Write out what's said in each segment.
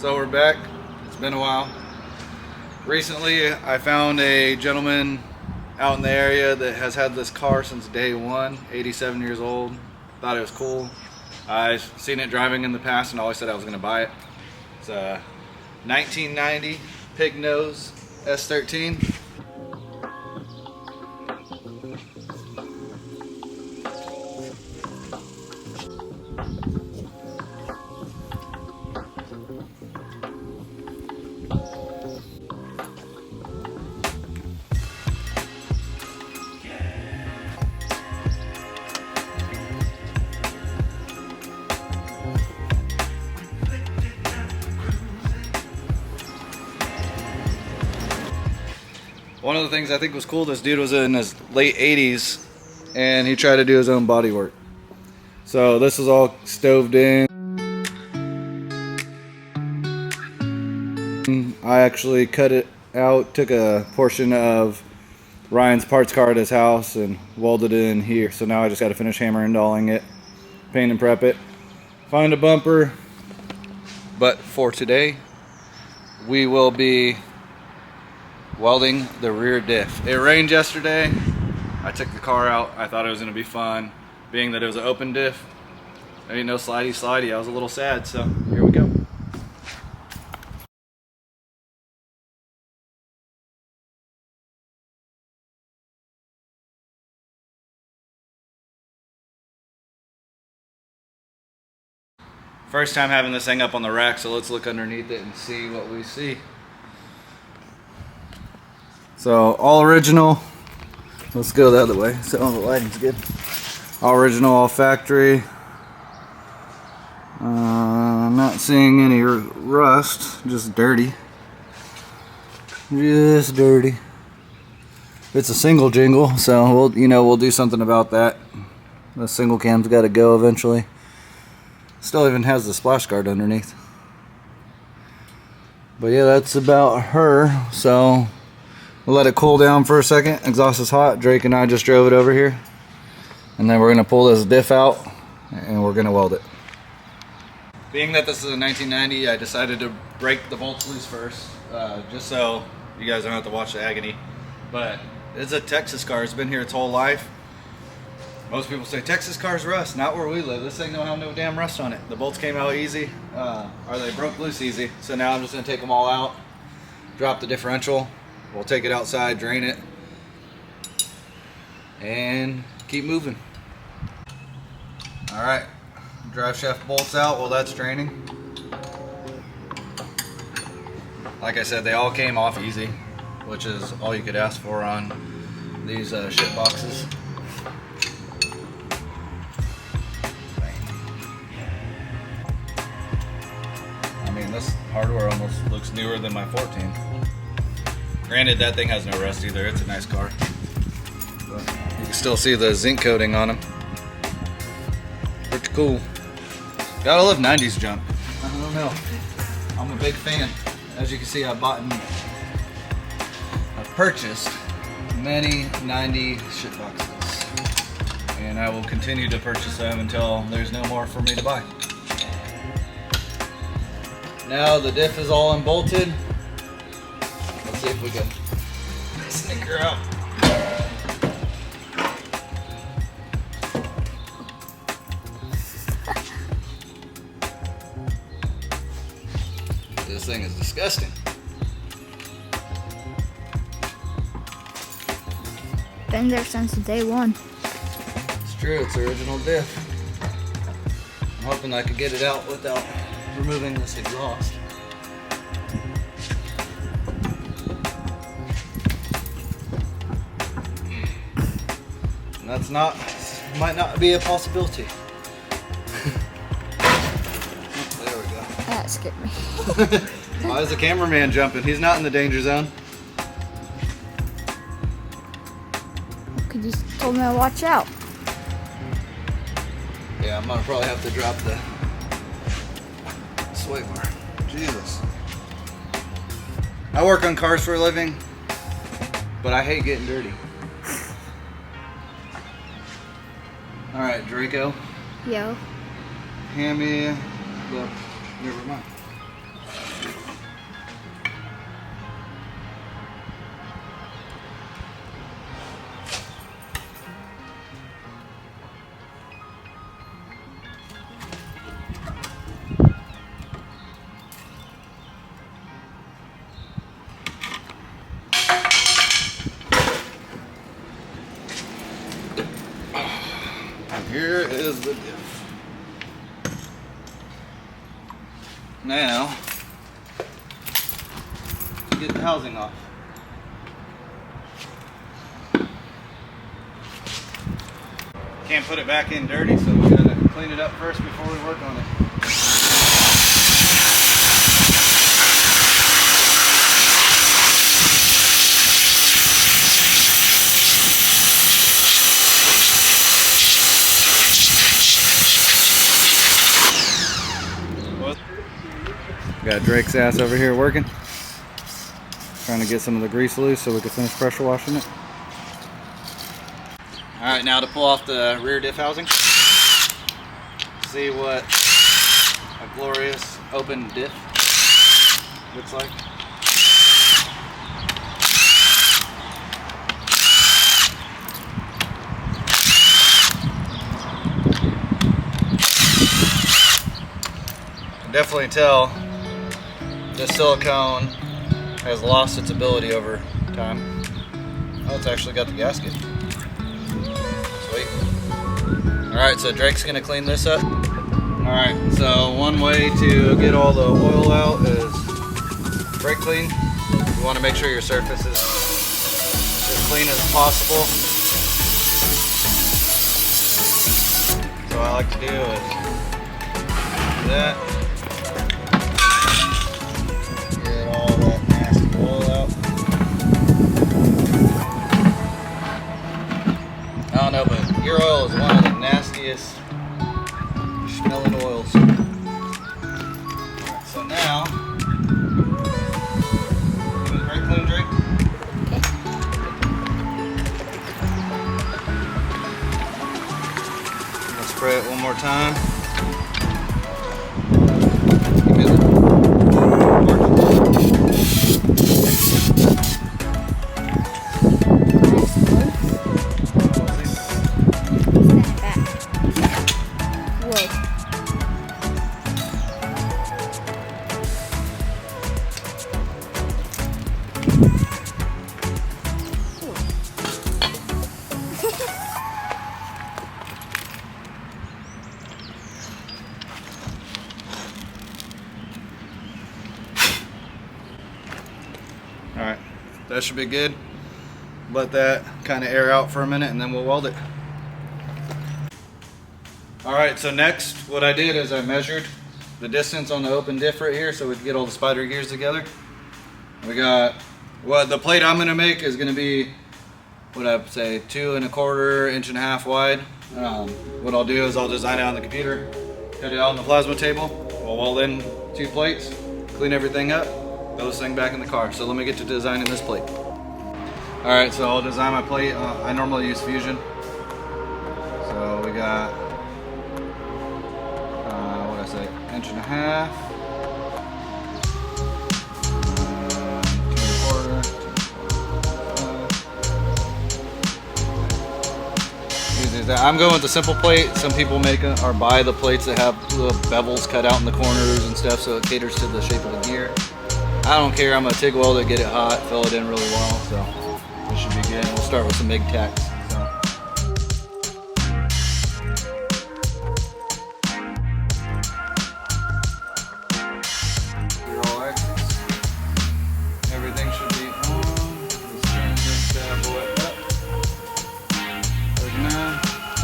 So we're back. It's been a while. Recently I found a gentleman out in the area that has had this car since day one, 87 years old. Thought it was cool. I've seen it driving in the past and always said I was going to buy it. It's a 1990 pig nose S13. One of the things I think was cool, this dude was in his late 80s and he tried to do his own body work. So this is all stoved in. I actually cut it out, took a portion of Ryan's parts car at his house and welded it in here. So now I just got to finish hammer and dolling it, paint and prep it, find a bumper. But for today, we will be welding the rear diff. It rained yesterday. I took the car out. I thought it was going to be fun. Being that it was an open diff, there ain't no slidey. I was a little sad, so here we go. First time having this thing up on the rack, so let's look underneath it and see what we see. So all original. Let's go the other way so the lighting's good. All original, all factory. I'm not seeing any rust, just dirty. Just dirty. It's a single jingle, so we'll do something about that. The single cam's got to go eventually. Still even has the splash guard underneath. But yeah, that's about her. So we'll let it cool down for a second. Exhaust is hot. Drake and I just drove it over here. And then we're going to pull this diff out and we're going to weld it. Being that this is a 1990, I decided to break the bolts loose first. Just so you guys don't have to watch the agony. But it's a Texas car. It's been here its whole life. Most people say Texas cars rust. Not where we live. This thing don't have no damn rust on it. The bolts came out easy. Or they broke loose easy. So now I'm just going to take them all out. Drop the differential. We'll take it outside, drain it, and keep moving. All right, drive shaft bolts out while that's draining. Like I said, they all came off easy, which is all you could ask for on these shit boxes. I mean, this hardware almost looks newer than my 14. Granted, that thing has no rust either. It's a nice car. But you can still see the zinc coating on them. Pretty cool. Gotta love 90s junk. I don't know. I'm a big fan. As you can see, I've purchased many 90 shit boxes. And I will continue to purchase them until there's no more for me to buy. Now the diff is all unbolted. See if we can sneak her out. This thing is disgusting. Been there since day one. It's true, it's original diff. I'm hoping I could get it out without removing this exhaust. That's might not be a possibility. There we go. That scared me. Why is the cameraman jumping? He's not in the danger zone. Could you told me to watch out? Yeah, I'm gonna probably have to drop the sway bar. Jesus. I work on cars for a living, but I hate getting dirty. Alright, Draco. Yo. Hand me the, never mind. is the diff. Now, to get the housing off. Can't put it back in dirty, so we gotta clean it up first before we work on it. Got Drake's ass over here working, trying to get some of the grease loose so we can finish pressure washing it. Alright, now to pull off the rear diff housing. See what a glorious open diff looks like. You can definitely tell the silicone has lost its ability over time. Oh, it's actually got the gasket. Sweet. Alright, so Drake's gonna clean this up. Alright, so one way to get all the oil out is brake clean. You want to make sure your surface is as clean as possible. So what I like to do is do that. Get all that nasty oil out. I don't know, but your oil is one of the nastiest smelling oils. Right, so now, you want to brake clean, Drake? I'm gonna spray it one more time. Alright, that should be good. Let that kind of air out for a minute and then we'll weld it. Alright, so next what I did is I measured the distance on the open diff right here so we can get all the spider gears together. We got, well, the plate I'm going to make is going to be, what I'd say, 2 1/4 inch and a half wide. What I'll do is I'll design it on the computer, cut it out on the plasma table, we'll weld in 2 plates, clean everything up, throw this thing back in the car. So let me get to designing this plate. Alright, so I'll design my plate. I normally use Fusion. So we got, what did I say, 1.5 inches, 2 1/4. Easy as that. I'm going with the simple plate. Some people make or buy the plates that have little bevels cut out in the corners and stuff so it caters to the shape of the gear. I don't care, I'm gonna TIG weld it, get it hot, fill it in really well, so it should be good. We'll start with some MIG tacks. Your all axes. Everything should be on. Let's turn this bad boy up. 39.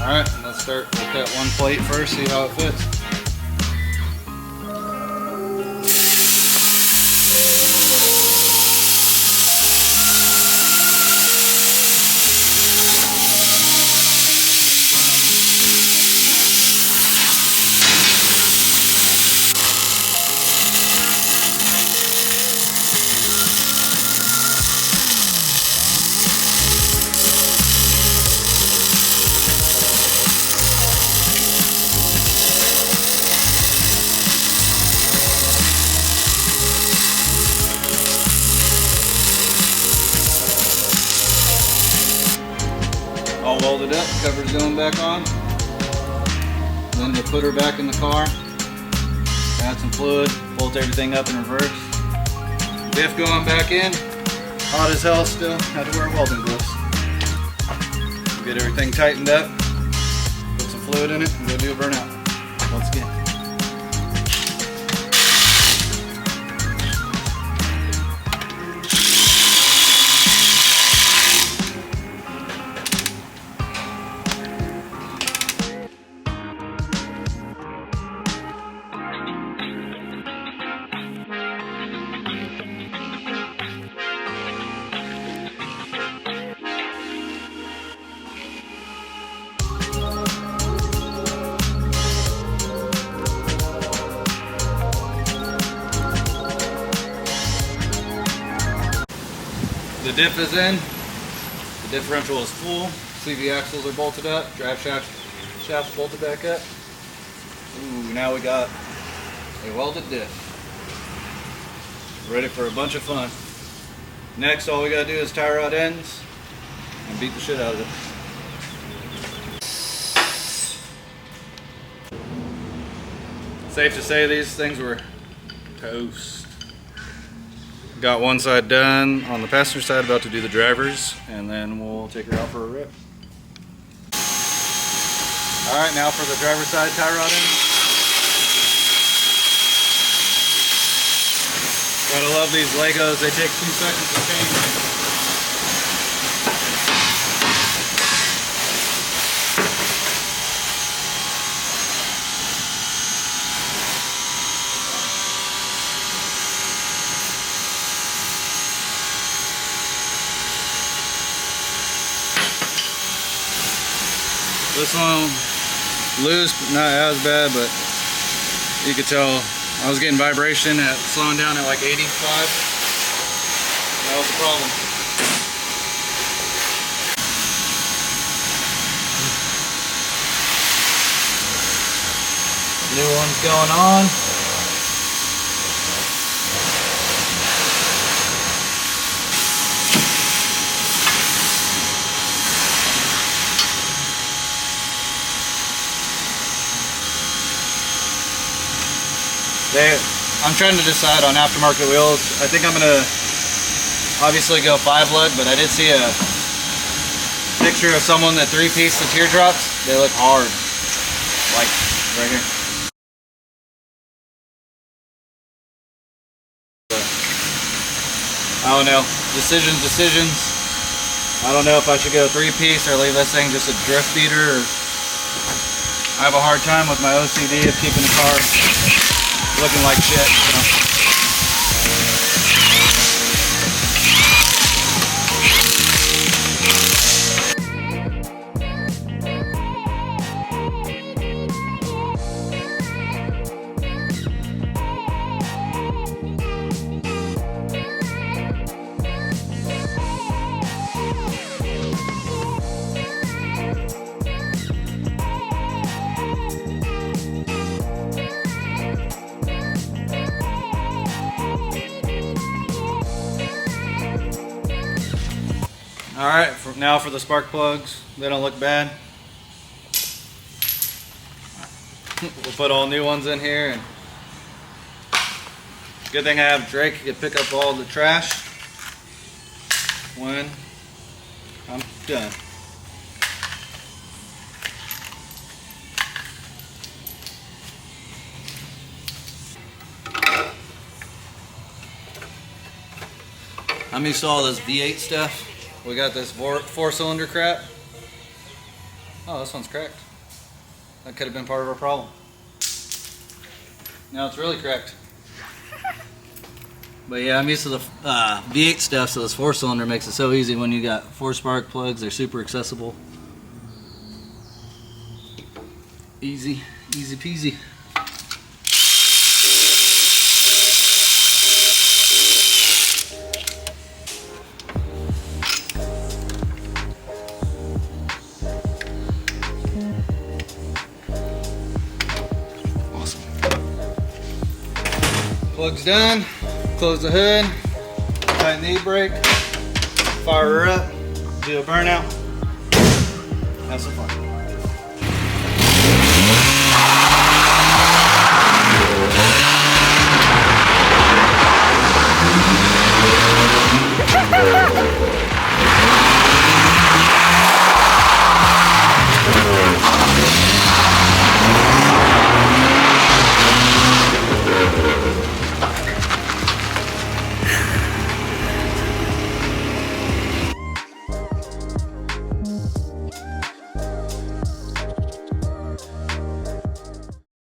Alright, and let's start. We'll cut one plate first, see how it fits. All welded up, cover's going back on. Then we'll put her back in the car, add some fluid, bolt everything up in reverse. Diff going back in, hot as hell still, had to wear welding gloves. Get everything tightened up, put some fluid in it and go do a burnout once again. The diff is in, the differential is full, CV axles are bolted up, drive shaft's bolted back up. Ooh, now we got a welded diff. Ready for a bunch of fun. Next, all we gotta do is tie rod ends and beat the shit out of it. Safe to say these things were toast. Got one side done on the passenger side, about to do the driver's, and then we'll take her out for a rip. Alright, now for the driver's side tie rod in. Gotta love these Legos, they take 2 seconds to change. This one loose, not as bad, but you could tell I was getting vibration at slowing down at like 85. That was the problem. New one's going on. I'm trying to decide on aftermarket wheels. I think I'm gonna obviously go 5 lug, but I did see a picture of someone that 3-piece the teardrops. They look hard, like right here. But I don't know. Decisions. I don't know if I should go 3-piece or leave this thing just a drift beater. Or I have a hard time with my OCD of keeping the car looking like shit, so. Alright, now for the spark plugs. They don't look bad. We'll put all new ones in here. And good thing I have Drake. He can pick up all the trash when I'm done. I'm used to all this V8 stuff. We got this 4-cylinder crap. Oh, this one's cracked. That could have been part of our problem. Now it's really cracked. But yeah, I'm used to the V8 stuff, so this 4-cylinder makes it so easy when you got 4 spark plugs. They're super accessible. Easy peasy. Plug's done. Close the hood, tighten the e-brake, fire her up, do a burnout, have some fun.